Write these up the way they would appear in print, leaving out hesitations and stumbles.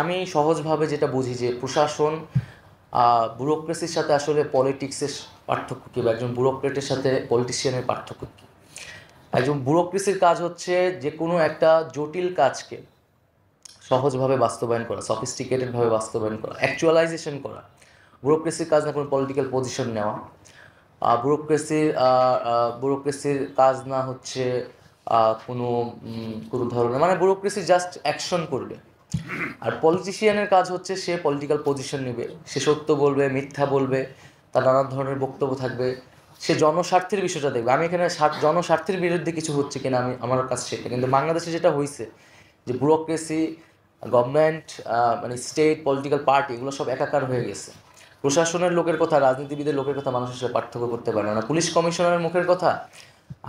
আমি সহজভাবে যেটা বুঝি যে প্রশাসন ব্যুরোক্রেসির সাথে আসলে পলিটিক্সের পার্থক্য কী, বা একজন ব্যুরোক্রেটের সাথে পলিটিশিয়ানের পার্থক্য কী। একজন ব্যুরোক্রেসির কাজ হচ্ছে যে কোনো একটা জটিল কাজকে সহজভাবে বাস্তবায়ন করা, সফিস্টিকেটেডভাবে বাস্তবায়ন করা, অ্যাকচুয়ালাইজেশন করা। ব্যুরোক্রেসির কাজ না কোনো পলিটিক্যাল পজিশন নেওয়া। ব্যুরোক্রেসির কাজ না হচ্ছে কোনো কোনো ধরনের, মানে ব্যুরোক্রেসি জাস্ট অ্যাকশন করবে। আর পলিটিশিয়ানের কাজ হচ্ছে সে পলিটিক্যাল পজিশন নেবে, সে সত্য বলবে, মিথ্যা বলবে, তার নানা ধরনের বক্তব্য থাকবে, সে জনস্বার্থের বিষয়টা দেখবে। আমি এখানে জনস্বার্থের বিরুদ্ধে কিছু হচ্ছে কিনা আমার কাছে সেটা, কিন্তু বাংলাদেশে যেটা হয়েছে যে ব্যুরোক্রেসি, গভর্নমেন্ট, মানে স্টেট, পলিটিক্যাল পার্টি, এগুলো সব একাকার হয়ে গেছে। প্রশাসনের লোকের কথা, রাজনীতিবিদের লোকের কথা মানুষের সাথে পার্থক্য করতে পারে না। পুলিশ কমিশনারের মুখের কথা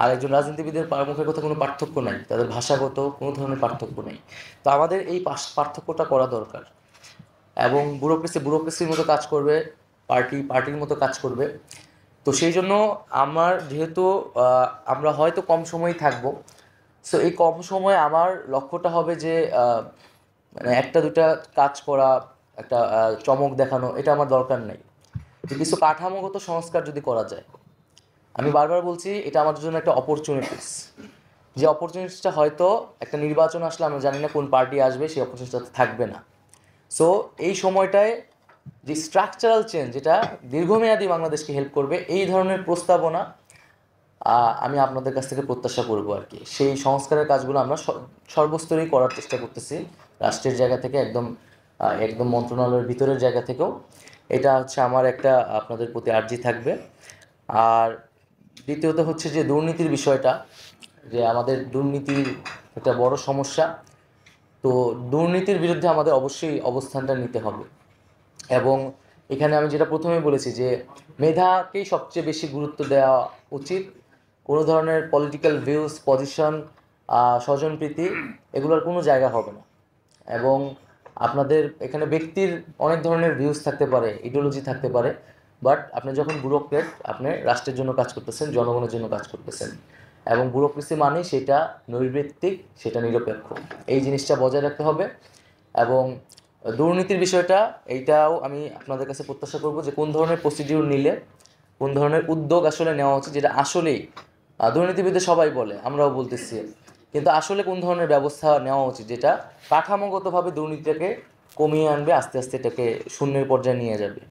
আর একজন রাজনীতিবিদের মুখের কথা কোনো পার্থক্য নাই, তাদের ভাষাগত কোনো ধরনের পার্থক্য নেই। তো আমাদের এই পার্থক্যটা করা দরকার। এবং ব্যুরোক্রেসির মতো কাজ করবে, পার্টির মতো কাজ করবে। তো সেই জন্য আমার যেহেতু আমরা হয়তো কম সময়ই থাকবো, সো এই কম সময়ে আমার লক্ষ্যটা হবে যে মানে একটা দুটা কাজ করা, একটা চমক দেখানো, এটা আমার দরকার নেই। যে কিছু কাঠামোগত সংস্কার যদি করা যায়, আমি বারবার বলছি এটা আমাদের জন্য একটা অপরচুনিটিস। যে অপরচুনিটিসটা হয়তো একটা নির্বাচন আসলে আমরা জানি না কোন পার্টি আসবে, সেই অপরচুনিটিটা থাকবে না। সো এই সময়টায় যে স্ট্রাকচারাল চেঞ্জ, যেটা দীর্ঘমেয়াদী বাংলাদেশকে হেল্প করবে, এই ধরনের প্রস্তাবনা আমি আপনাদের কাছ থেকে প্রত্যাশা করব আর কি। সেই সংস্কারের কাজগুলো আমরা সর্বস্তরেই করার চেষ্টা করতেছি, রাষ্ট্রের জায়গা থেকে, একদম একদম মন্ত্রণালয়ের ভিতরের জায়গা থেকেও। এটা হচ্ছে আমার একটা আপনাদের প্রতি আর্জি থাকবে। আর দ্বিতীয়ত হচ্ছে যে দুর্নীতির বিষয়টা, যে আমাদের দুর্নীতির একটা বড় সমস্যা। তো দুর্নীতির বিরুদ্ধে আমাদের অবশ্যই অবস্থানটা নিতে হবে। এবং এখানে আমি যেটা প্রথমে বলেছি যে মেধাকেই সবচেয়ে বেশি গুরুত্ব দেওয়া উচিত। কোনো ধরনের পলিটিক্যাল ভিউজ, পজিশন, স্বজনপ্রীতি, এগুলোর কোনো জায়গা হবে না। এবং আপনাদের এখানে ব্যক্তির অনেক ধরনের ভিউজ থাকতে পারে, ইডিওলজি থাকতে পারে, বাট আপনি যখন ব্যুরোক্রেট, আপনি রাষ্ট্রের জন্য কাজ করতেছেন, জনগণের জন্য কাজ করতেছেন। এবং ব্যুরোক্রেসি মানে সেটা নৈর্ব্যক্তিক, সেটা নিরপেক্ষ, এই জিনিসটা বজায় রাখতে হবে। এবং দুর্নীতির বিষয়টা, এইটাও আমি আপনাদের কাছে প্রত্যাশা করব যে কোন ধরনের প্রসিডিউর নিলে, কোন ধরনের উদ্যোগ আসলে নেওয়া উচিত, যেটা আসলেই দুর্নীতিবিদদের সবাই বলে, আমরাও বলতেছি, কিন্তু আসলে কোন ধরনের ব্যবস্থা নেওয়া উচিত যেটা কাঠামোগতভাবে দুর্নীতিটাকে কমিয়ে আনবে, আস্তে আস্তে এটাকে শূন্যের পর্যায়ে নিয়ে যাবে।